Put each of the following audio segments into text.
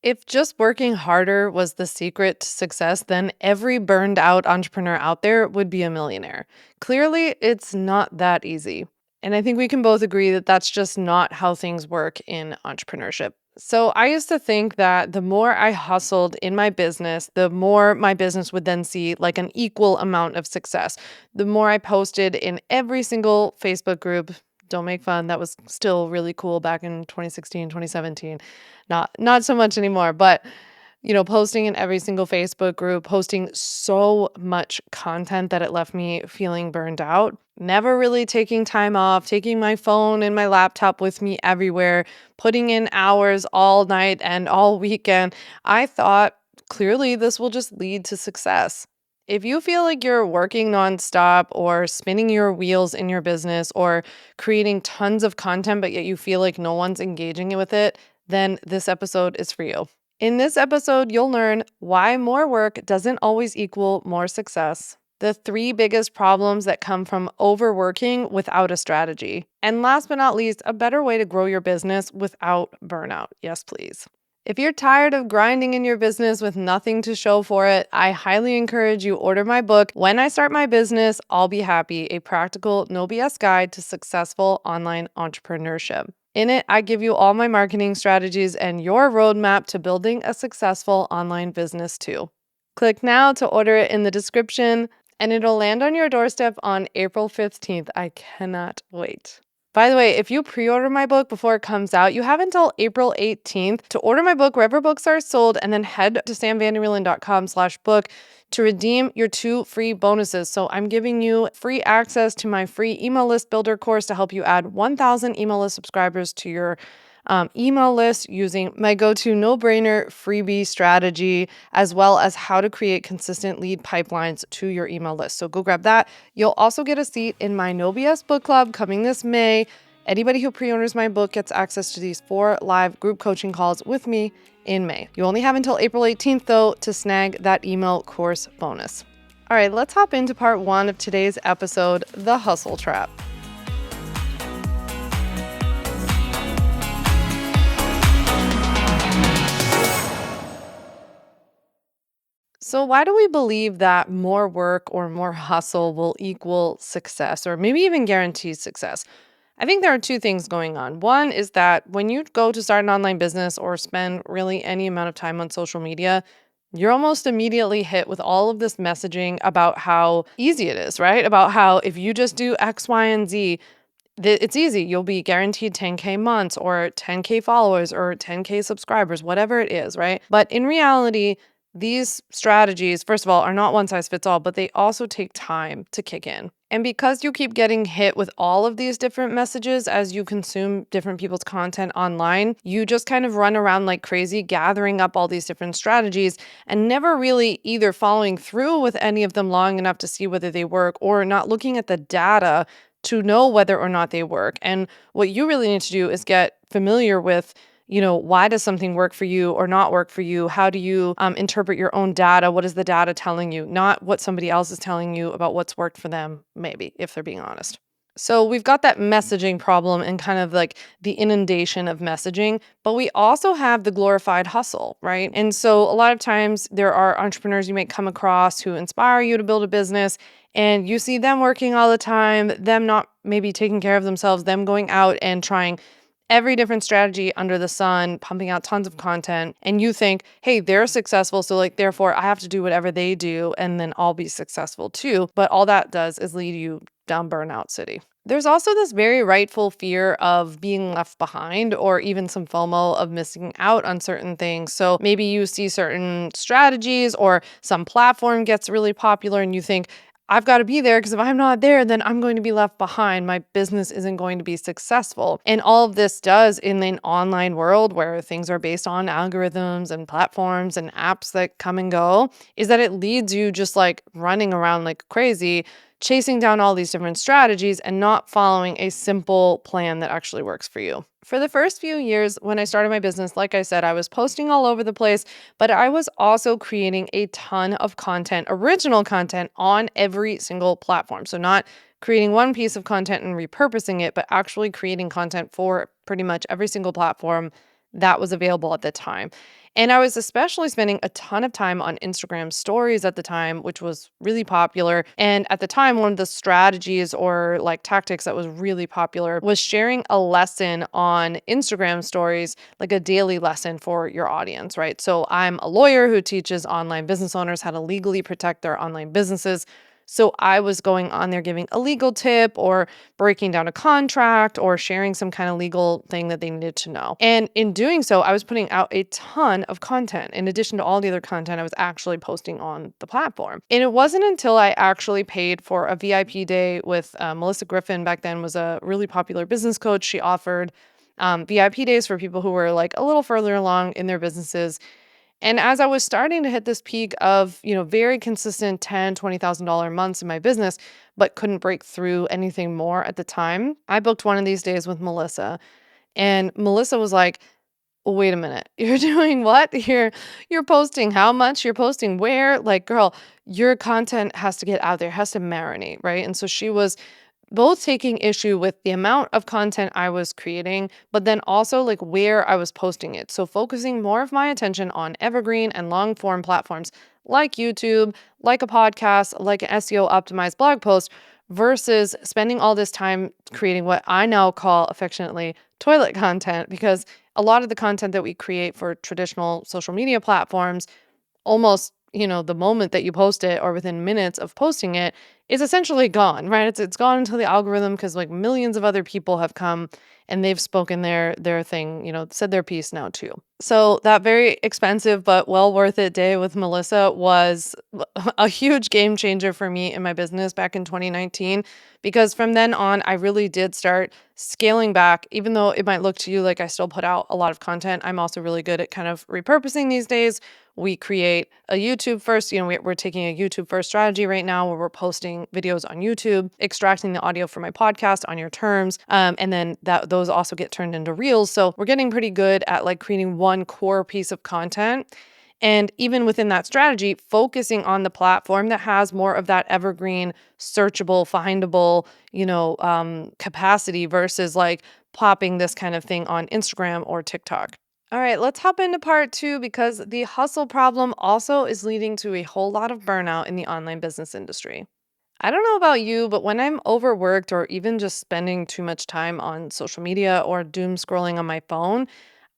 If just working harder was the secret to success, then every burned out entrepreneur out there would be a millionaire. Clearly, it's not that easy. And I think we can both agree that that's just not how things work in entrepreneurship. So I used to think that the more I hustled in my business, the more my business would then see like an equal amount of success. The more I posted in every single Facebook group, don't make fun, that was still really cool back in 2016, 2017. Not so much anymore, but posting in every single Facebook group, posting so much content that it left me feeling burned out. Never really taking time off, taking my phone and my laptop with me everywhere, putting in hours all night and all weekend. I thought clearly this will just lead to success. If you feel like you're working nonstop or spinning your wheels in your business or creating tons of content, but yet you feel like no one's engaging with it, then this episode is for you. In this episode, you'll learn why more work doesn't always equal more success, the three biggest problems that come from overworking without a strategy, and last but not least, a better way to grow your business without burnout. Yes, please. If you're tired of grinding in your business with nothing to show for it, I highly encourage you order my book, When I Start My Business, I'll Be Happy, a practical, no BS guide to successful online entrepreneurship. In it, I give you all my marketing strategies and your roadmap to building a successful online business too. Click now to order it in the description, and it'll land on your doorstep on April 15th. I cannot wait. By the way, if you pre-order my book before it comes out, you have until April 18th to order my book wherever books are sold, and then head to samvanderwielen.com/book to redeem your 2 free bonuses. So I'm giving you free access to my free email list builder course to help you add 1,000 email list subscribers to your email list using my go-to no-brainer freebie strategy, as well as how to create consistent lead pipelines to your email list. So go grab that. You'll also get a seat in my No BS book club coming this May. Anybody who pre-orders my book gets access to these 4 live group coaching calls with me in May. You only have until April 18th, though, to snag that email course bonus. All right, let's hop into part 1 of today's episode, The Hustle Trap. So, why do we believe that more work or more hustle will equal success or maybe even guarantee success? I think there are 2 things going on. One is that when you go to start an online business or spend really any amount of time on social media, you're almost immediately hit with all of this messaging about how easy it is, right? About how if you just do X, Y, and Z, it's easy. You'll be guaranteed 10K months or 10K followers or 10K subscribers, whatever it is, right? But in reality, these strategies, first of all, are not one size fits all, but they also take time to kick in. And because you keep getting hit with all of these different messages as you consume different people's content online, you just kind of run around like crazy, gathering up all these different strategies and never really either following through with any of them long enough to see whether they work or not looking at the data to know whether or not they work. And what you really need to do is get familiar with why does something work for you or not work for you? How do you interpret your own data? What is the data telling you? Not what somebody else is telling you about what's worked for them, maybe, if they're being honest. So we've got that messaging problem and kind of like the inundation of messaging, but we also have the glorified hustle, right? And so a lot of times there are entrepreneurs you might come across who inspire you to build a business, and you see them working all the time, them not maybe taking care of themselves, them going out and trying every different strategy under the sun, pumping out tons of content, and you think, hey, they're successful, so like therefore I have to do whatever they do and then I'll be successful too. But all that does is lead you down burnout city. There's also this very rightful fear of being left behind or even some FOMO of missing out on certain things. So maybe you see certain strategies or some platform gets really popular and you think, I've got to be there because if I'm not there, then I'm going to be left behind. My business isn't going to be successful. And all of this does in an online world where things are based on algorithms and platforms and apps that come and go, is that it leads you just like running around like crazy, chasing down all these different strategies and not following a simple plan that actually works for you. For the first few years when I started my business, like I said, I was posting all over the place, but I was also creating a ton of content, original content on every single platform. So not creating one piece of content and repurposing it, but actually creating content for pretty much every single platform that was available at the time. And I was especially spending a ton of time on Instagram stories at the time, which was really popular. And at the time, one of the strategies or like tactics that was really popular was sharing a lesson on Instagram stories, like a daily lesson for your audience, right? So I'm a lawyer who teaches online business owners how to legally protect their online businesses. So I was going on there giving a legal tip or breaking down a contract or sharing some kind of legal thing that they needed to know. And in doing so, I was putting out a ton of content in addition to all the other content I was actually posting on the platform. And it wasn't until I actually paid for a VIP day with Melissa Griffin, back then was a really popular business coach. She offered VIP days for people who were like a little further along in their businesses. And as I was starting to hit this peak of, very consistent $10,000, $20,000 months in my business, but couldn't break through anything more at the time, I booked one of these days with Melissa. And Melissa was like, wait a minute, you're doing what? You're posting how much? You're posting where? Like, girl, your content has to get out there, has to marinate, right? And so she was both taking issue with the amount of content I was creating, but then also like where I was posting it. So focusing more of my attention on evergreen and long form platforms like YouTube, like a podcast, like an SEO optimized blog post, versus spending all this time creating what I now call affectionately toilet content, because a lot of the content that we create for traditional social media platforms, almost, the moment that you post it or within minutes of posting it, is essentially gone, right? It's gone into the algorithm because like millions of other people have come and they've spoken their thing, said their piece now too. So that very expensive but well worth it day with Melissa was a huge game changer for me in my business back in 2019, because from then on I really did start scaling back. Even though it might look to you like I still put out a lot of content, I'm also really good at kind of repurposing these days. We create a YouTube first, we're taking a YouTube first strategy right now where we're posting videos on YouTube, extracting the audio from my podcast on your terms, and then those also get turned into reels. So we're getting pretty good at like creating one core piece of content. And even within that strategy, focusing on the platform that has more of that evergreen, searchable, findable, capacity versus like popping this kind of thing on Instagram or TikTok. All right, let's hop into part two, because the hustle problem also is leading to a whole lot of burnout in the online business industry. I don't know about you, but when I'm overworked or even just spending too much time on social media or doom scrolling on my phone,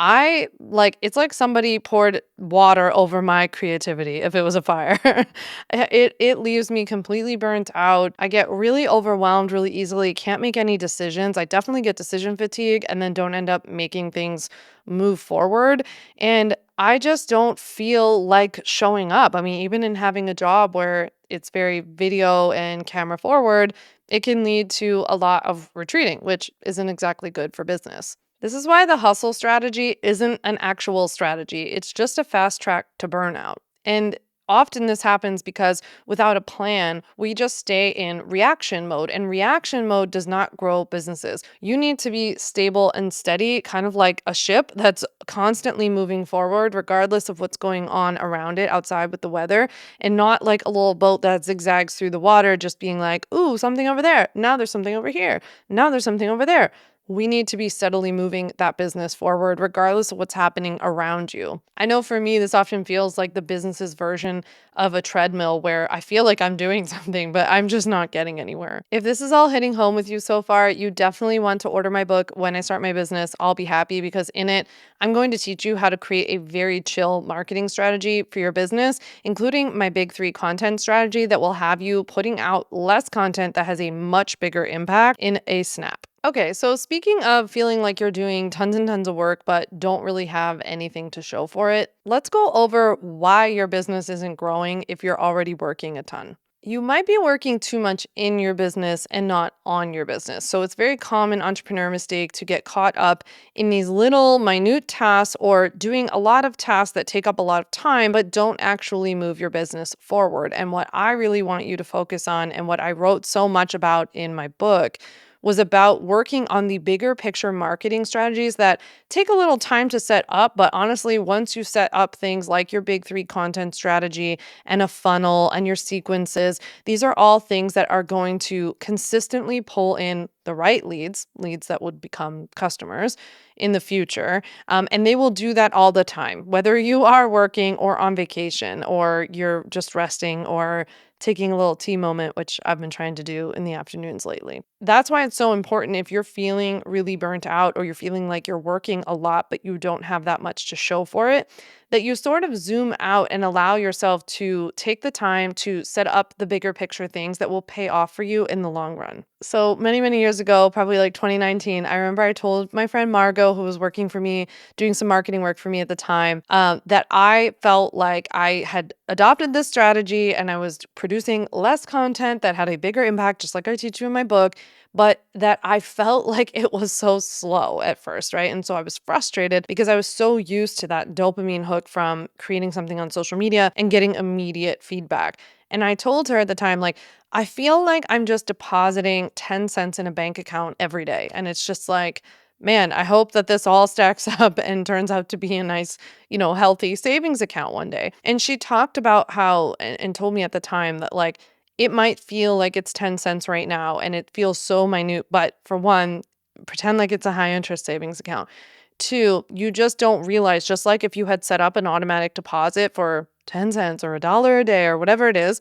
it's like somebody poured water over my creativity if it was a fire. It leaves me completely burnt out. I get really overwhelmed really easily, can't make any decisions. I definitely get decision fatigue and then don't end up making things move forward. And I just don't feel like showing up. I mean, even in having a job where it's very video and camera forward, it can lead to a lot of retreating, which isn't exactly good for business. This is why the hustle strategy isn't an actual strategy. It's just a fast track to burnout. And often this happens because without a plan, we just stay in reaction mode. And reaction mode does not grow businesses. You need to be stable and steady, kind of like a ship that's constantly moving forward, regardless of what's going on around it outside with the weather, and not like a little boat that zigzags through the water, just being like, ooh, something over there. Now there's something over here. Now there's something over there. We need to be steadily moving that business forward, regardless of what's happening around you. I know for me, this often feels like the business's version of a treadmill where I feel like I'm doing something, but I'm just not getting anywhere. If this is all hitting home with you so far, you definitely want to order my book, When I Start My Business, I'll Be Happy, because in it, I'm going to teach you how to create a very chill marketing strategy for your business, including my big 3 content strategy that will have you putting out less content that has a much bigger impact in a snap. Okay, so speaking of feeling like you're doing tons and tons of work, but don't really have anything to show for it, let's go over why your business isn't growing if you're already working a ton. You might be working too much in your business and not on your business. So it's very common entrepreneur mistake to get caught up in these little minute tasks or doing a lot of tasks that take up a lot of time but don't actually move your business forward. And what I really want you to focus on, and what I wrote so much about in my book, was about working on the bigger picture marketing strategies that take a little time to set up. But honestly, once you set up things like your big three content strategy and a funnel and your sequences, these are all things that are going to consistently pull in the right leads that would become customers in the future. And they will do that all the time, whether you are working or on vacation or you're just resting or taking a little tea moment, which I've been trying to do in the afternoons lately. That's why it's so important if you're feeling really burnt out or you're feeling like you're working a lot, but you don't have that much to show for it, that you sort of zoom out and allow yourself to take the time to set up the bigger picture things that will pay off for you in the long run. So many, many years ago, probably like 2019, I remember I told my friend Margot, who was working for me, doing some marketing work for me at the time, that I felt like I had adopted this strategy and I was producing less content that had a bigger impact, just like I teach you in my book, but that I felt like it was so slow at first, right? And so I was frustrated because I was so used to that dopamine hook from creating something on social media and getting immediate feedback. And I told her at the time, like, I feel like I'm just depositing 10 cents in a bank account every day. And it's just like, man, I hope that this all stacks up and turns out to be a nice, healthy savings account one day. And she talked about how, and told me at the time that, like, it might feel like it's 10 cents right now and it feels so minute. But for one, pretend like it's a high interest savings account. Two, you just don't realize, just like if you had set up an automatic deposit for 10 cents or $1 a day or whatever it is,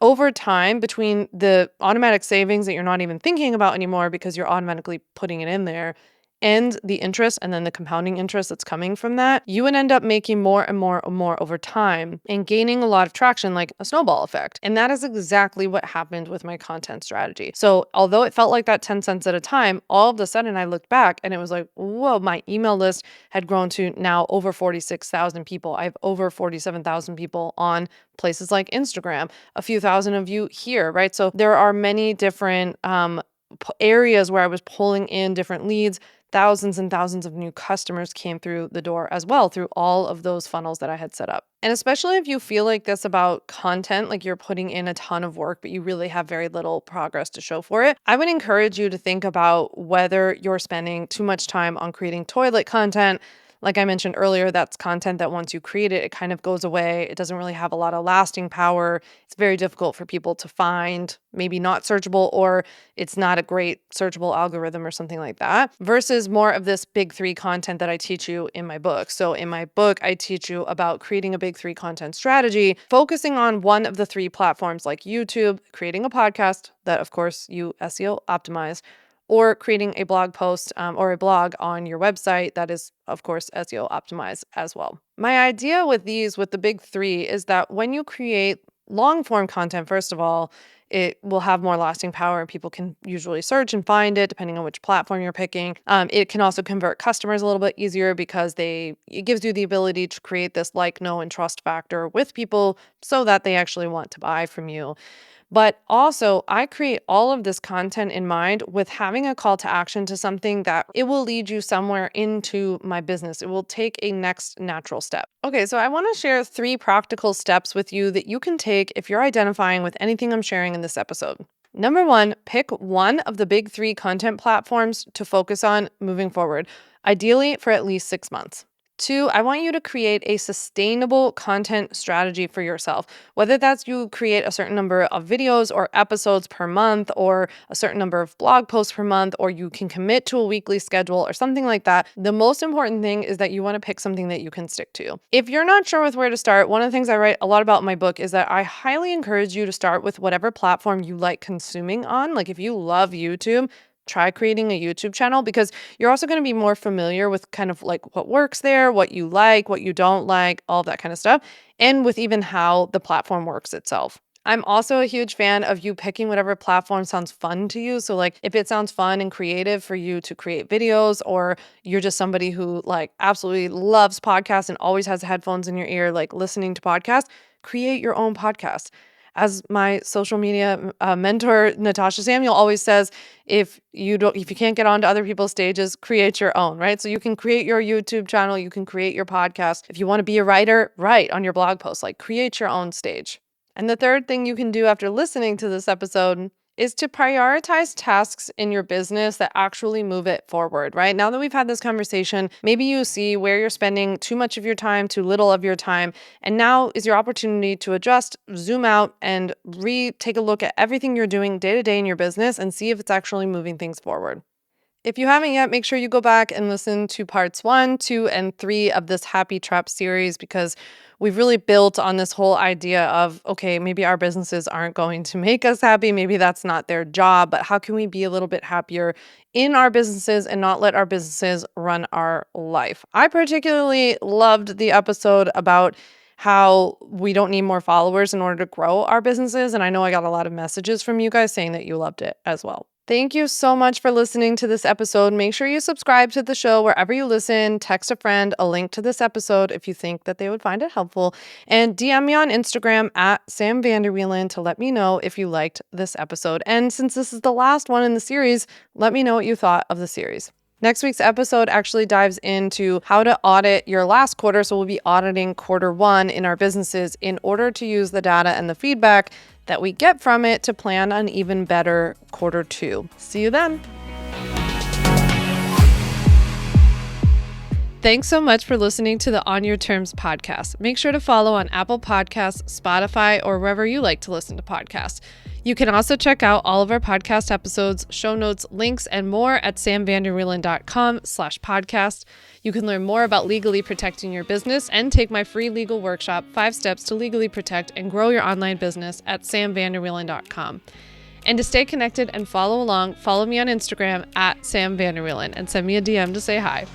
over time, between the automatic savings that you're not even thinking about anymore because you're automatically putting it in there and the interest and then the compounding interest that's coming from that, you would end up making more and more and more over time and gaining a lot of traction, like a snowball effect. And that is exactly what happened with my content strategy. So although it felt like that 10 cents at a time, all of a sudden I looked back and it was like, whoa, my email list had grown to now over 46,000 people. I have over 47,000 people on places like Instagram, a few thousand of you here, right? So there are many different areas where I was pulling in different leads. Thousands and thousands of new customers came through the door as well through all of those funnels that I had set up. And especially if you feel like this about content, like you're putting in a ton of work, but you really have very little progress to show for it, I would encourage you to think about whether you're spending too much time on creating toilet content. Like I mentioned earlier, that's content that once you create it, it kind of goes away. It doesn't really have a lot of lasting power. It's very difficult for people to find, maybe not searchable, or it's not a great searchable algorithm or something like that, versus more of this big three content that I teach you in my book. So in my book, I teach you about creating a big three content strategy, focusing on one of the three platforms like YouTube, creating a podcast that, of course, you SEO optimize, or creating a blog post or a blog on your website that is, of course, SEO optimized as well. My idea with the big three, is that when you create long form content, first of all, it will have more lasting power and people can usually search and find it depending on which platform you're picking. It can also convert customers a little bit easier because it gives you the ability to create this like, know, and trust factor with people so that they actually want to buy from you. But also, I create all of this content in mind with having a call to action to something that it will lead you somewhere into my business. It will take a next natural step. Okay, so I want to share 3 practical steps with you that you can take if you're identifying with anything I'm sharing in this episode. Number 1, pick one of the big 3 content platforms to focus on moving forward, ideally for at least 6 months. 2, I want you to create a sustainable content strategy for yourself, whether that's you create a certain number of videos or episodes per month, or a certain number of blog posts per month, or you can commit to a weekly schedule or something like that. The most important thing is that you want to pick something that you can stick to. If you're not sure with where to start, one of the things I write a lot about in my book is that I highly encourage you to start with whatever platform you like consuming on. Like if you love YouTube, try creating a YouTube channel, because you're also going to be more familiar with kind of like what works there, what you like, what you don't like, all that kind of stuff, and with even how the platform works itself. I'm also a huge fan of you picking whatever platform sounds fun to you. So like if it sounds fun and creative for you to create videos, or you're just somebody who like absolutely loves podcasts and always has headphones in your ear, like listening to podcasts, create your own podcast. As my social media mentor, Natasha Samuel, always says, if you can't get onto other people's stages, create your own, right? So you can create your YouTube channel, you can create your podcast. If you want to be a writer, write on your blog post, like create your own stage. And the third thing you can do after listening to this episode is to prioritize tasks in your business that actually move it forward, right? Now that we've had this conversation, maybe you see where you're spending too much of your time, too little of your time, and now is your opportunity to adjust, zoom out, and take a look at everything you're doing day to day in your business and see if it's actually moving things forward. If you haven't yet, make sure you go back and listen to parts 1, 2, and 3 of this Happy Trap series, because we've really built on this whole idea of, okay, maybe our businesses aren't going to make us happy. Maybe that's not their job, but how can we be a little bit happier in our businesses and not let our businesses run our life? I particularly loved the episode about how we don't need more followers in order to grow our businesses. And I know I got a lot of messages from you guys saying that you loved it as well. Thank you so much for listening to this episode. Make sure you subscribe to the show wherever you listen. Text a friend a link to this episode if you think that they would find it helpful. And DM me on Instagram at Sam Vander Wielen to let me know if you liked this episode. And since this is the last one in the series, let me know what you thought of the series. Next week's episode actually dives into how to audit your last quarter. So we'll be auditing quarter 1 in our businesses in order to use the data and the feedback that we get from it to plan an even better quarter 2. See you then. Thanks so much for listening to the On Your Terms podcast. Make sure to follow on Apple Podcasts, Spotify, or wherever you like to listen to podcasts. You can also check out all of our podcast episodes, show notes, links, and more at samvanderwielen.com/podcast. You can learn more about legally protecting your business and take my free legal workshop, 5 Steps to Legally Protect and Grow Your Online Business at samvanderwielen.com. And to stay connected and follow along, follow me on Instagram at samvanderwielen and send me a DM to say hi.